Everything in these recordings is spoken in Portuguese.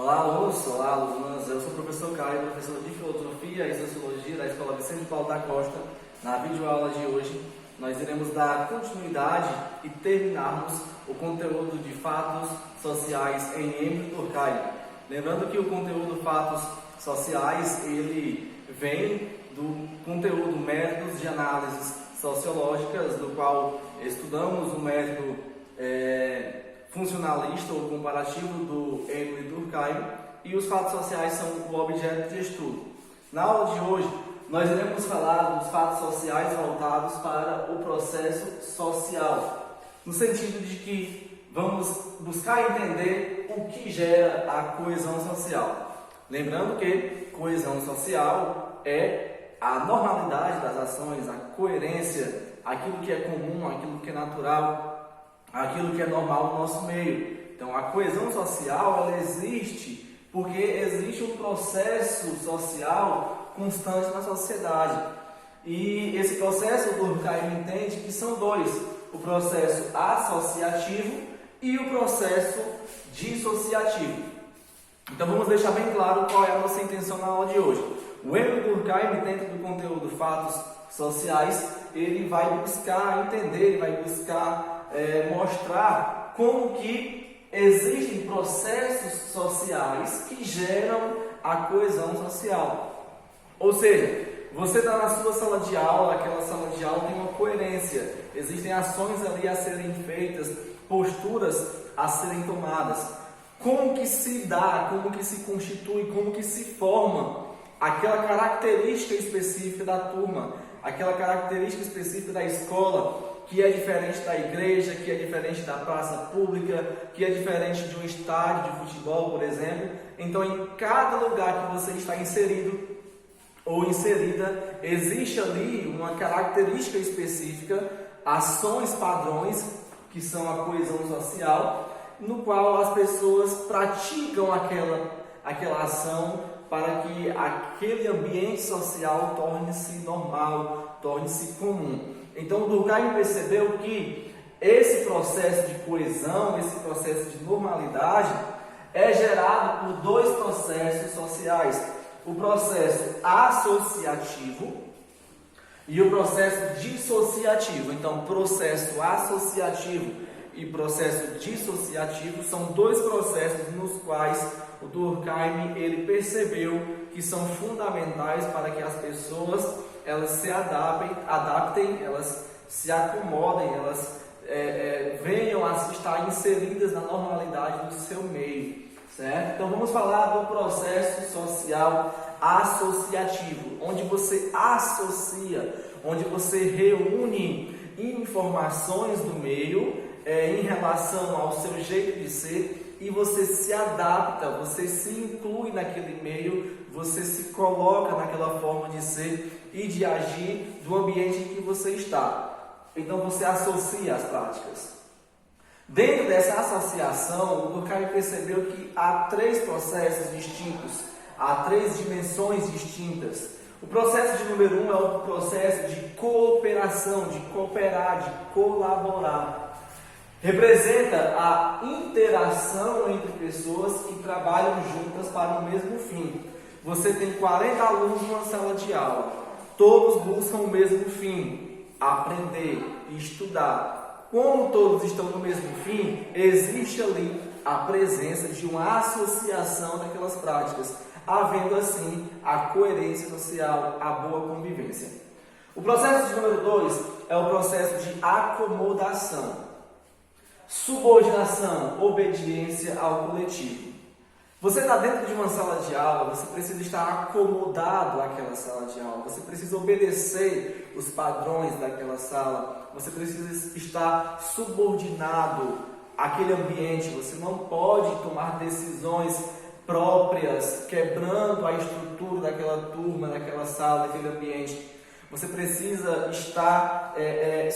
Olá, alunos, olá, alunas. Eu sou o professor Caio, professor de Filosofia e Sociologia da Escola Vicente Paulo da Costa. Na videoaula de hoje, nós iremos dar continuidade e terminarmos o conteúdo de fatos sociais em Emile Durkheim. Lembrando que o conteúdo fatos sociais, ele vem do conteúdo métodos de análises sociológicas, do qual estudamos o método funcionalista ou comparativo do Emile Durkheim, e os fatos sociais são o objeto de estudo. Na aula de hoje, nós iremos falar dos fatos sociais voltados para o processo social, no sentido de que vamos buscar entender o que gera a coesão social. Lembrando que coesão social é a normalidade das ações, a coerência, aquilo que é comum, aquilo que é natural, aquilo que é normal no nosso meio. Então, a coesão social, ela existe porque existe um processo social constante na sociedade. E esse processo, o Durkheim entende que são dois: o processo associativo e o processo dissociativo. Então, vamos deixar bem claro qual é a nossa intenção na aula de hoje. O Emile Durkheim, dentro do conteúdo fatos sociais, ele vai buscar entender, ele vai buscar mostrar como que existem processos sociais que geram a coesão social. Ou seja, você está na sua sala de aula, aquela sala de aula tem uma coerência, existem ações ali a serem feitas, posturas a serem tomadas. Como que se dá, como que se constitui, como que se forma aquela característica específica da turma, aquela característica específica da escola, que é diferente da igreja, que é diferente da praça pública, que é diferente de um estádio de futebol, por exemplo. Então, em cada lugar que você está inserido ou inserida, existe ali uma característica específica, ações padrões, que são a coesão social, no qual as pessoas praticam aquela ação para que aquele ambiente social torne-se normal, torne-se comum. Então, o Durkheim percebeu que esse processo de coesão, esse processo de normalidade, é gerado por dois processos sociais: o processo associativo e o processo dissociativo. Então, processo associativo e processo dissociativo são dois processos nos quais o Durkheim ele percebeu que são fundamentais para que as pessoas elas se adaptem, elas se acomodem, elas venham a estar inseridas na normalidade do seu meio, certo? Então vamos falar do processo social associativo, onde você associa, onde você reúne informações do meio em relação ao seu jeito de ser, e você se adapta, você se inclui naquele meio, você se coloca naquela forma de ser e de agir do ambiente em que você está. Então você associa as práticas. Dentro dessa associação, o Durkheim percebeu que há três processos distintos, há três dimensões distintas. O processo de número 1 é o processo de cooperação, de cooperar, de colaborar. Representa a interação entre pessoas que trabalham juntas para o mesmo fim. Você tem 40 alunos numa sala de aula, todos buscam o mesmo fim: aprender e estudar. Como todos estão no mesmo fim, existe ali a presença de uma associação daquelas práticas, havendo assim a coerência social, a boa convivência. O processo de número 2 é o processo de acomodação. Subordinação, obediência ao coletivo. Você está dentro de uma sala de aula, você precisa estar acomodado àquela sala de aula, você precisa obedecer os padrões daquela sala, você precisa estar subordinado àquele ambiente, você não pode tomar decisões próprias, quebrando a estrutura daquela turma, daquela sala, daquele ambiente. Você precisa estar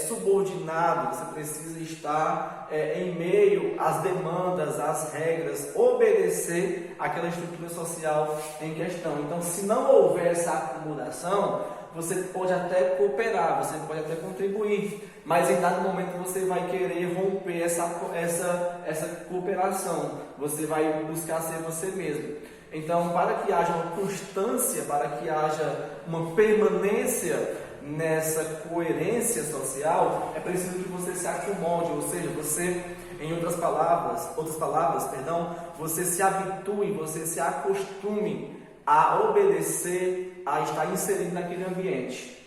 subordinado, você precisa estar em meio às demandas, às regras, obedecer àquela estrutura social em questão. Então, se não houver essa acomodação, você pode até cooperar, você pode até contribuir, mas em dado momento você vai querer romper essa cooperação, você vai buscar ser você mesmo. Então, para que haja uma constância, para que haja uma permanência nessa coerência social, é preciso que você se acomode, ou seja, você, em outras palavras, você se habitue, você se acostume a obedecer, a estar inserido naquele ambiente.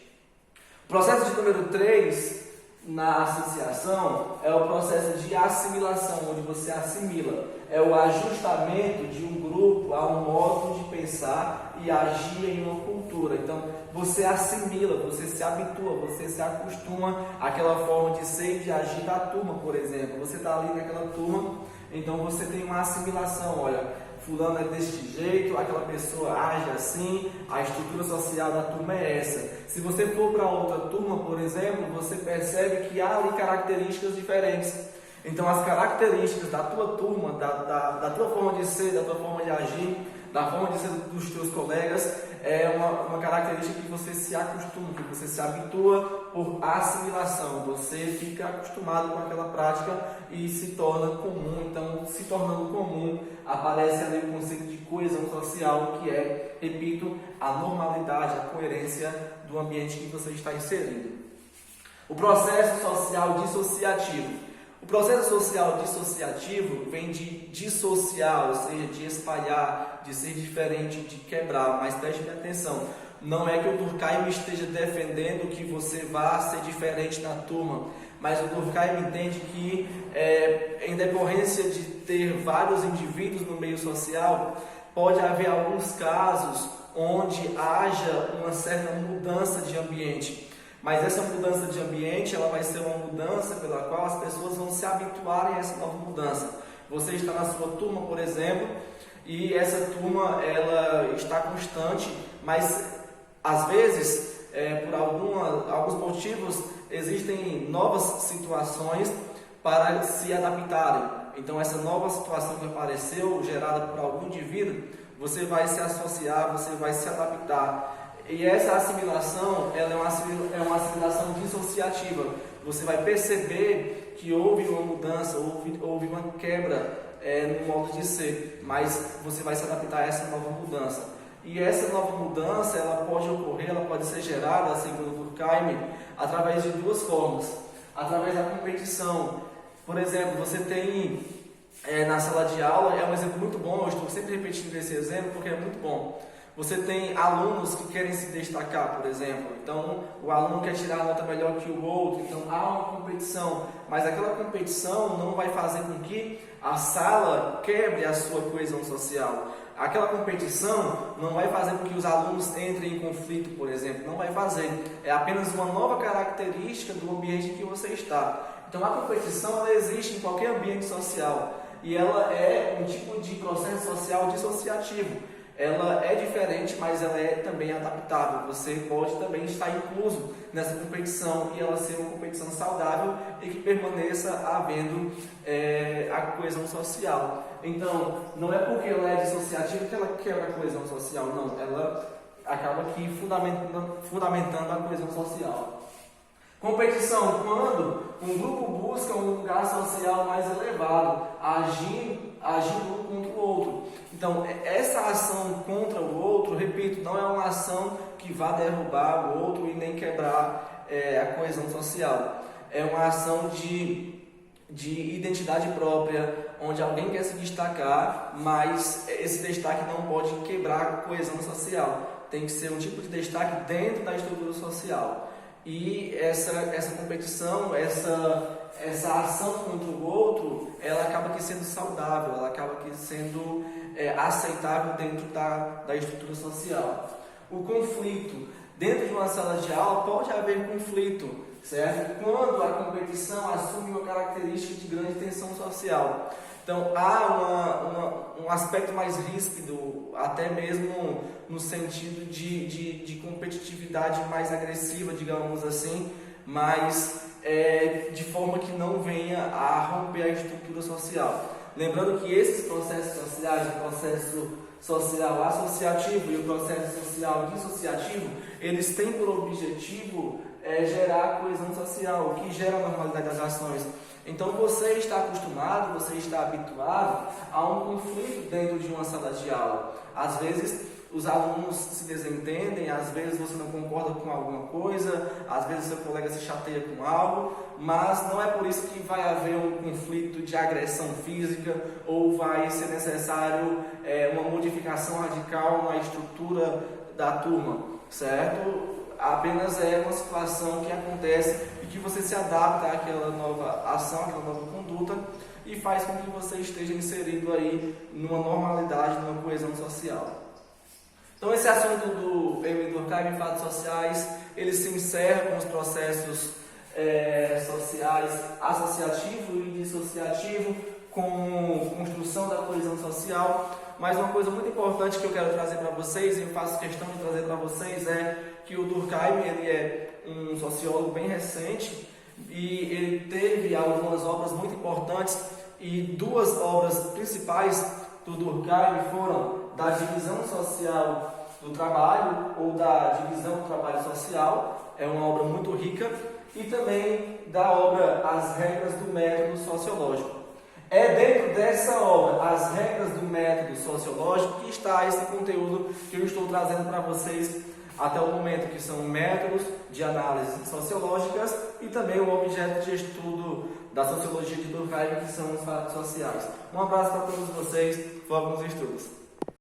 O processo de número 3 na associação é o processo de assimilação, onde você assimila. É o ajustamento de um grupo a um modo de pensar e agir em uma cultura. Então, você assimila, você se habitua, você se acostuma àquela forma de ser e de agir da turma, por exemplo. Você está ali naquela turma, então você tem uma assimilação. Olha, fulano é deste jeito, aquela pessoa age assim, a estrutura social da turma é essa. Se você for para outra turma, por exemplo, você percebe que há ali características diferentes. Então, as características da tua turma, da tua forma de ser, da tua forma de agir, da forma de ser dos teus colegas, é uma característica que você se acostuma, que você se habitua por assimilação. Você fica acostumado com aquela prática e se torna comum. Então, se tornando comum, aparece ali o conceito de coesão social, que é, repito, a normalidade, a coerência do ambiente que você está inserido. O processo social dissociativo. O processo social dissociativo vem de dissociar, ou seja, de espalhar, de ser diferente, de quebrar. Mas preste atenção, não é que o Durkheim esteja defendendo que você vá ser diferente na turma, mas o Durkheim entende que, em decorrência de ter vários indivíduos no meio social, pode haver alguns casos onde haja uma certa mudança de ambiente. Mas essa mudança de ambiente, ela vai ser uma mudança pela qual as pessoas vão se habituarem a essa nova mudança. Você está na sua turma, por exemplo, e essa turma ela está constante, mas às vezes, por alguns motivos, existem novas situações para se adaptarem. Então, essa nova situação que apareceu, gerada por algum indivíduo, você vai se associar, você vai se adaptar. E essa assimilação, ela é uma assimilação dissociativa. Você vai perceber que houve uma mudança, houve uma quebra no modo de ser, mas você vai se adaptar a essa nova mudança. E essa nova mudança, ela pode ocorrer, ela pode ser gerada, segundo Durkheim, através de duas formas. Através da competição. Por exemplo, você tem na sala de aula, é um exemplo muito bom, eu estou sempre repetindo esse exemplo porque é muito bom. Você tem alunos que querem se destacar, por exemplo. Então, o aluno quer tirar a nota melhor que o outro. Então, há uma competição. Mas aquela competição não vai fazer com que a sala quebre a sua coesão social. Aquela competição não vai fazer com que os alunos entrem em conflito, por exemplo. Não vai fazer. É apenas uma nova característica do ambiente em que você está. Então, a competição ela existe em qualquer ambiente social. E ela é um tipo de processo social dissociativo. Ela é diferente, mas ela é também adaptável. Você pode também estar incluso nessa competição e ela ser uma competição saudável e que permaneça havendo a coesão social. Então, não é porque ela é dissociativa que ela quebra a coesão social, não. Ela acaba aqui fundamentando a coesão social. Competição, quando um grupo busca um lugar social mais elevado, agindo contra o outro. Então, essa ação contra o outro, repito, não é uma ação que vá derrubar o outro e nem quebrar a coesão social. É uma ação de identidade própria, onde alguém quer se destacar, mas esse destaque não pode quebrar a coesão social. Tem que ser um tipo de destaque dentro da estrutura social. E essa competição, essa ação contra o outro, ela acaba aqui sendo saudável, ela acaba aqui sendo aceitável dentro da estrutura social. O conflito. Dentro de uma sala de aula pode haver conflito, certo? Quando a competição assume uma característica de grande tensão social. Então, há um aspecto mais ríspido, até mesmo no sentido de competitividade mais agressiva, digamos assim, mas de forma que não venha a romper a estrutura social. Lembrando que esses processos sociais, o processo social associativo e o processo social dissociativo, eles têm por objetivo gerar coesão social, o que gera a normalidade das ações. Então você está acostumado, você está habituado a um conflito dentro de uma sala de aula. Às vezes os alunos se desentendem, às vezes você não concorda com alguma coisa, às vezes seu colega se chateia com algo, mas não é por isso que vai haver um conflito de agressão física ou vai ser necessário uma modificação radical na estrutura da turma, certo? Apenas é uma situação que acontece e que você se adapta àquela nova ação, àquela nova conduta e faz com que você esteja inserido aí numa normalidade, numa coesão social. Então esse assunto do Emile Durkheim em fatos sociais, ele se encerra com os processos sociais associativo e dissociativo, com construção da coesão social. Mas uma coisa muito importante que eu quero trazer para vocês, e eu faço questão de trazer para vocês, é que o Durkheim ele é um sociólogo bem recente e ele teve algumas obras muito importantes, e duas obras principais do Durkheim foram da divisão social do trabalho, ou da divisão do trabalho social, é uma obra muito rica, e também da obra As Regras do Método Sociológico. É dentro dessa obra, As Regras do Método Sociológico, que está esse conteúdo que eu estou trazendo para vocês até o momento, que são métodos de análise sociológicas e também o objeto de estudo da sociologia de Durkheim, que são os fatos sociais. Um abraço para todos vocês, foco nos estudos.